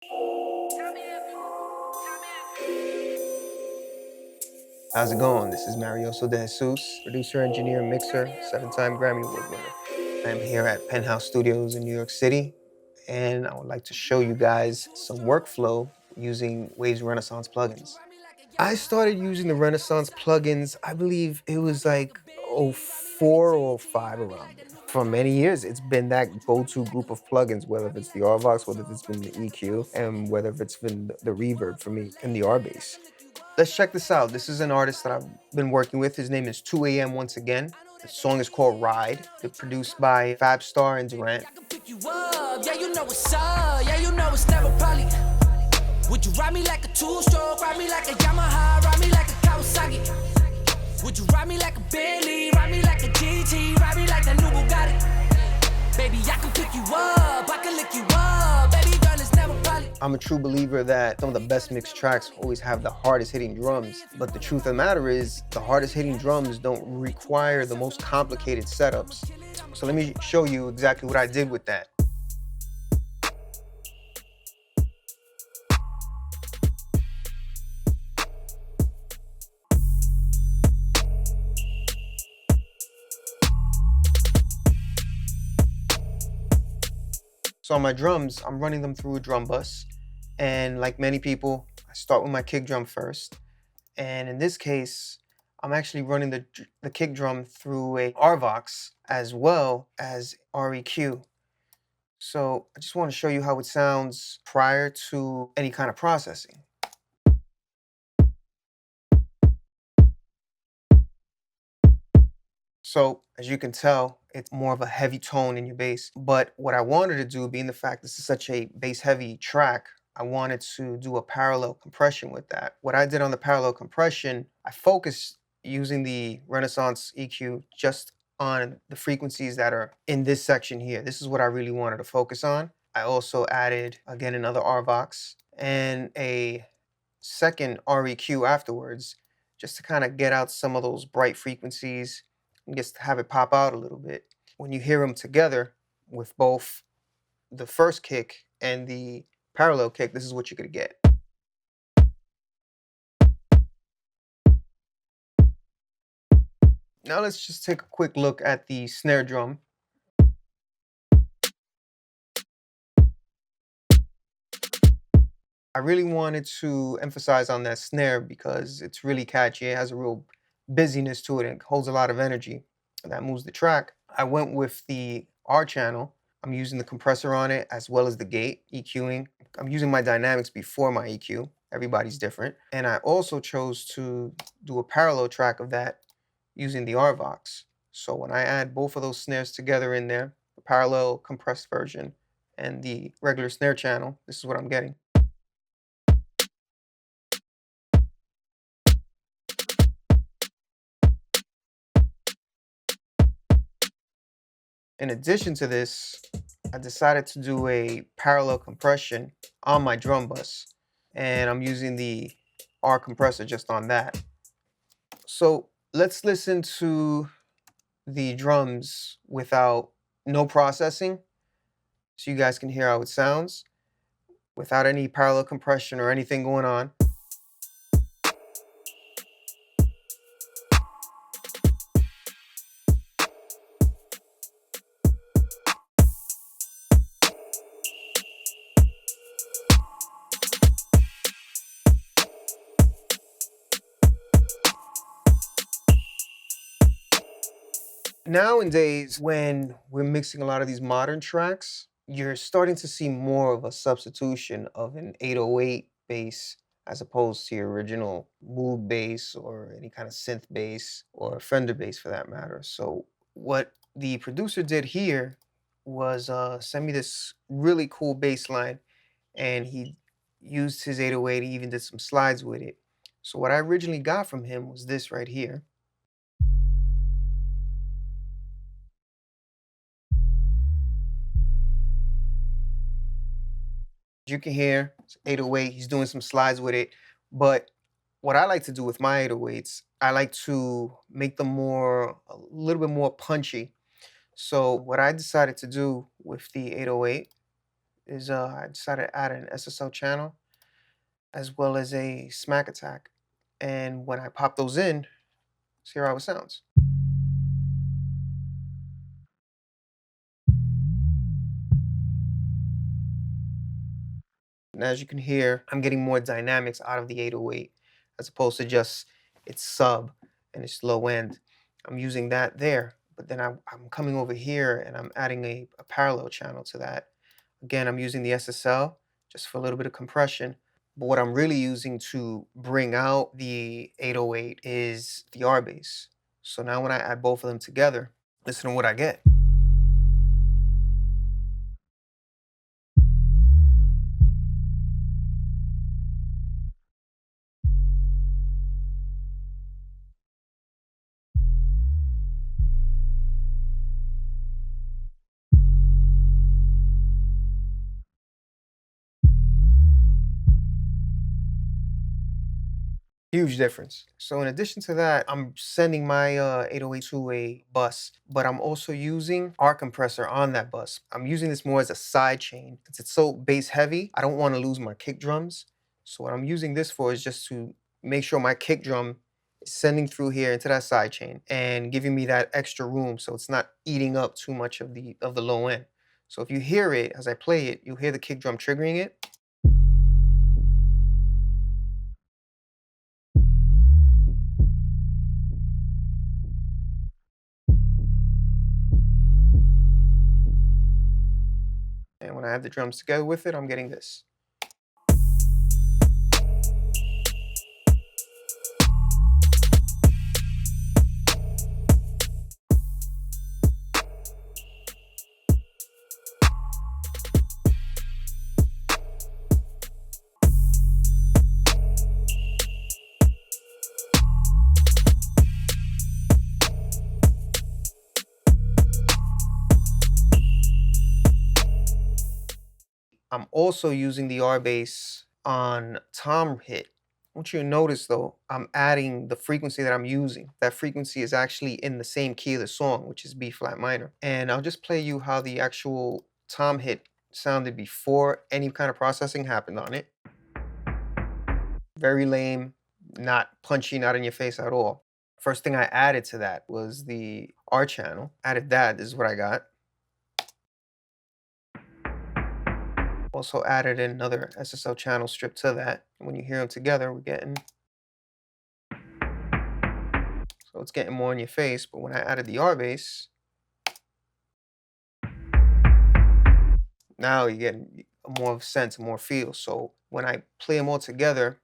How's it going? This is MarioSo DeJesus, producer, engineer, mixer, seven-time Grammy Award winner. I'm here at Penthouse Studios in New York City, and I would like to show you guys some workflow using Waves Renaissance plugins. I started using the Renaissance plugins, I believe it was like '04 or '05 around there. For many years, it's been that go-to group of plugins, whether it's the RVox, whether it's been the EQ, and whether it's been the reverb for me and the R bass. Let's check this out. This is an artist that I've been working with. His name is 2AM once again. The song is called Ride. It's produced by Fabstar and Durant. Yeah, you know it's up. Yeah, you know it's never probably. Would you ride me like a two-stroke? Ride me like a Yamaha? Ride me like a Kawasaki? Would you ride me like a Bentley? Ride me like a GT? Ride me like that new Bugatti? Baby, I can pick you up. I can lick you up. Baby girl, it's never probably. I'm a true believer that some of the best mixed tracks always have the hardest hitting drums. But the truth of the matter is, the hardest hitting drums don't require the most complicated setups. So let me show you exactly what I did with that. So on my drums, I'm running them through a drum bus. And like many people, I start with my kick drum first. And in this case, I'm actually running the kick drum through a RVox as well as REQ. So I just want to show you how it sounds prior to any kind of processing. So as you can tell, it's more of a heavy tone in your bass. But what I wanted to do, being the fact this is such a bass heavy track, I wanted to do a parallel compression with that. What I did on the parallel compression, I focused using the Renaissance EQ just on the frequencies that are in this section here. This is what I really wanted to focus on. I also added, again, another RVox and a second REQ afterwards, just to kind of get out some of those bright frequencies and just have it pop out a little bit. When you hear them together with both the first kick and the parallel kick, this is what you're gonna get. Now let's just take a quick look at the snare drum. I really wanted to emphasize on that snare because it's really catchy. It has a real busyness to it and it holds a lot of energy. That moves the track. I went with the R channel. I'm using the compressor on it as well as the gate, EQing. I'm using my dynamics before my EQ. Everybody's different. And I also chose to do a parallel track of that using the RVox. So when I add both of those snares together in there, the parallel compressed version and the regular snare channel, this is what I'm getting. In addition to this, I decided to do a parallel compression on my drum bus, and I'm using the R compressor just on that. So let's listen to the drums without no processing so you guys can hear how it sounds without any parallel compression or anything going on. Nowadays, when we're mixing a lot of these modern tracks, you're starting to see more of a substitution of an 808 bass as opposed to your original Moog bass or any kind of synth bass or Fender bass for that matter. So what the producer did here was send me this really cool bass line, and he used his 808, he even did some slides with it. So what I originally got from him was this right here. You can hear it's 808, he's doing some slides with it. But what I like to do with my 808s, I like to make them a little bit more punchy. So what I decided to do with the 808 is I decided to add an SSL channel as well as a smack attack. And when I pop those in, let's hear how it sounds. And as you can hear, I'm getting more dynamics out of the 808 as opposed to just its sub and its low end. I'm using that there, but then I'm coming over here and I'm adding a parallel channel to that. Again, I'm using the SSL just for a little bit of compression. But what I'm really using to bring out the 808 is the R bass. So now when I add both of them together, listen to what I get. Huge difference. So in addition to that, I'm sending my 808 to a bus, but I'm also using our compressor on that bus. I'm using this more as a side chain. Since it's so bass heavy, I don't want to lose my kick drums. So what I'm using this for is just to make sure my kick drum is sending through here into that side chain and giving me that extra room so it's not eating up too much of the low end. So if you hear it as I play it, you'll hear the kick drum triggering it. And when I have the drums together with it, I'm getting this. I'm also using the R bass on tom hit. I want you to notice though, I'm adding the frequency that I'm using. That frequency is actually in the same key of the song, which is B flat minor. And I'll just play you how the actual tom hit sounded before any kind of processing happened on it. Very lame, not punchy, not in your face at all. First thing I added to that was the R channel. Added that, this is what I got. Also added another SSL channel strip to that. When you hear them together, we're getting, so it's getting more in your face. But when I added the R bass, now you're getting more of a sense, more feel. So when I play them all together,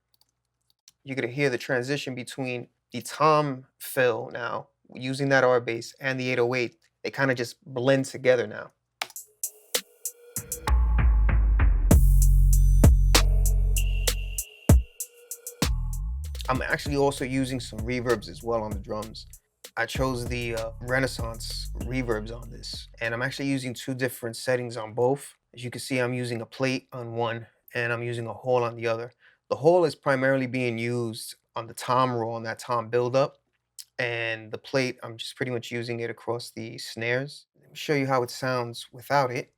you're gonna hear the transition between the tom fill now, using that R bass and the 808. They kind of just blend together now. I'm actually also using some reverbs as well on the drums. I chose the Renaissance reverbs on this, and I'm actually using two different settings on both. As you can see, I'm using a plate on one, and I'm using a hole on the other. The hole is primarily being used on the tom roll and that tom buildup, and the plate, I'm just pretty much using it across the snares. Let me show you how it sounds without it.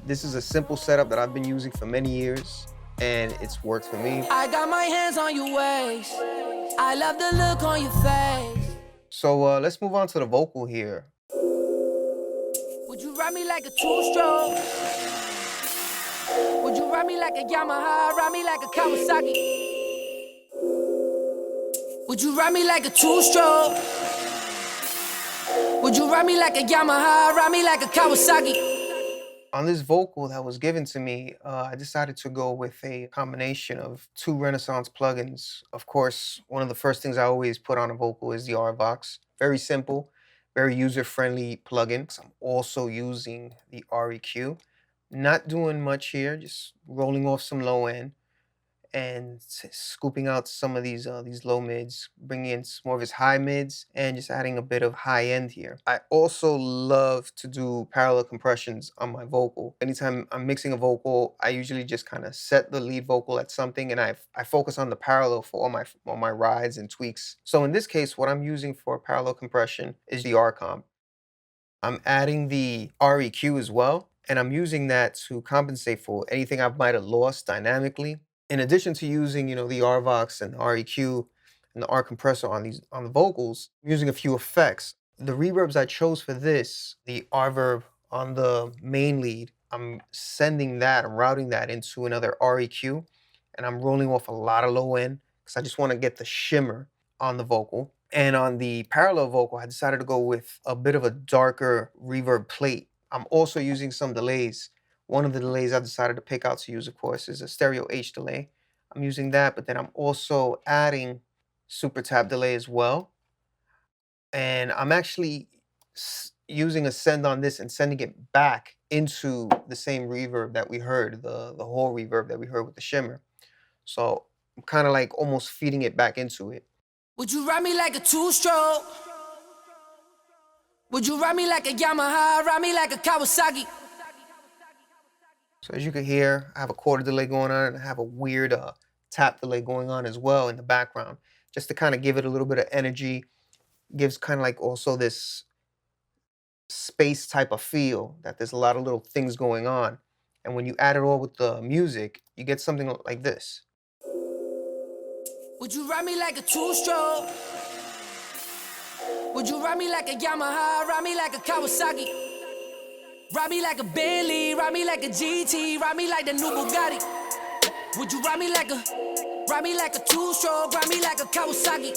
This is a simple setup that I've been using for many years, and it's worked for me. I got my hands on your waist. I love the look on your face. So let's move on to the vocal here. Would you ride me like a two-stroke? Would you ride me like a Yamaha? Ride me like a Kawasaki? Would you ride me like a two-stroke? Would you ride me like a Yamaha? Ride me like a Kawasaki? On this vocal that was given to me, I decided to go with a combination of two Renaissance plugins. Of course, one of the first things I always put on a vocal is the RVox. Very simple, very user-friendly plugin. I'm also using the REQ. Not doing much here, just rolling off some low end. and scooping out some of these low mids, bringing in more of his high mids, and just adding a bit of high end here. I also love to do parallel compressions on my vocal. Anytime I'm mixing a vocal, I usually just kind of set the lead vocal at something, and I focus on the parallel for all my rides and tweaks. So in this case, what I'm using for parallel compression is the R comp. I'm adding the REQ as well, and I'm using that to compensate for anything I might have lost dynamically. In addition to using, the RVox and REQ and the R compressor on the vocals, I'm using a few effects. The reverbs I chose for this, the Reverb on the main lead, I'm routing that into another REQ, and I'm rolling off a lot of low end because I just want to get the shimmer on the vocal. And on the parallel vocal, I decided to go with a bit of a darker reverb plate. I'm also using some delays. One of the delays I decided to pick out to use, of course, is a stereo H delay. I'm using that, but then I'm also adding super tap delay as well. And I'm actually using a send on this and sending it back into the same reverb that we heard, the whole reverb that we heard with the shimmer. So I'm kind of like almost feeding it back into it. Would you ride me like a two-stroke? Would you ride me like a Yamaha? Ride me like a Kawasaki? So as you can hear, I have a quarter delay going on, and I have a weird tap delay going on as well in the background, just to kind of give it a little bit of energy. Gives kind of like also this space type of feel that there's a lot of little things going on. And when you add it all with the music, you get something like this. Would you ride me like a two-stroke? Would you ride me like a Yamaha? Ride me like a Kawasaki? Ride me like a Bentley, ride me like a GT, ride me like the new Bugatti. Would you ride me like a two-stroke, ride me like a Kawasaki?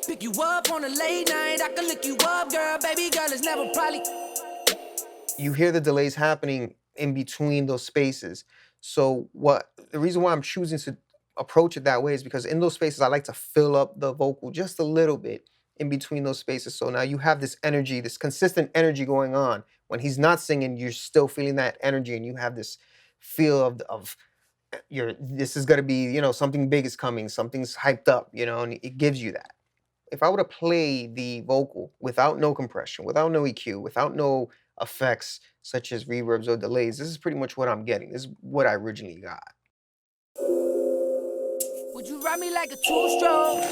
Pick you up on a late night, I can lick you up, girl, baby girl, it's never probably. You hear the delays happening in between those spaces. So the reason why I'm choosing to approach it that way is because in those spaces, I like to fill up the vocal just a little bit in between those spaces. So now you have this energy, this consistent energy going on. When he's not singing, you're still feeling that energy, and you have this feel of this is gonna be, something big is coming, something's hyped up, and it gives you that. If I were to play the vocal without no compression, without no EQ, without no effects such as reverbs or delays, this is pretty much what I'm getting. This is what I originally got. Would you ride me like a two-stroke?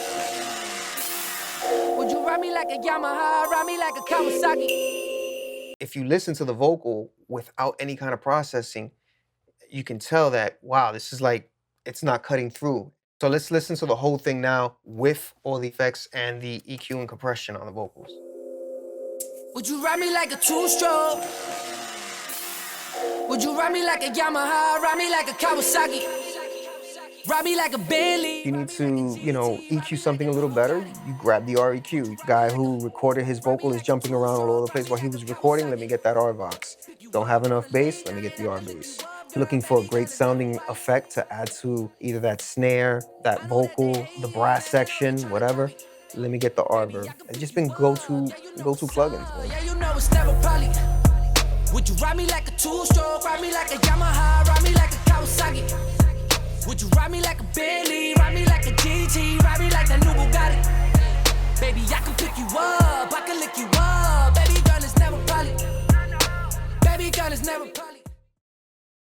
Would you ride me like a Yamaha? Ride me like a Kawasaki? If you listen to the vocal without any kind of processing, you can tell that, wow, this is like, it's not cutting through. So let's listen to the whole thing now with all the effects and the EQ and compression on the vocals. Would you ride me like a two-stroke? Would you ride me like a Yamaha? Ride me like a Kawasaki? Ride me like a Bentley. You need to, EQ something a little better, you grab the REQ. The guy who recorded his vocal is jumping around all over the place while he was recording. Let me get that RVox. Don't have enough bass? Let me get the R bass. Looking for a great sounding effect to add to either that snare, that vocal, the brass section, whatever. Let me get the Reverb. It's just been go-to plugins, man. Yeah, you know it's never probably. Would you ride me like a two-stroke? Ride me like a Yamaha? Ride me like a Kawasaki? Would you ride me like a Bentley? Ride me like a GT?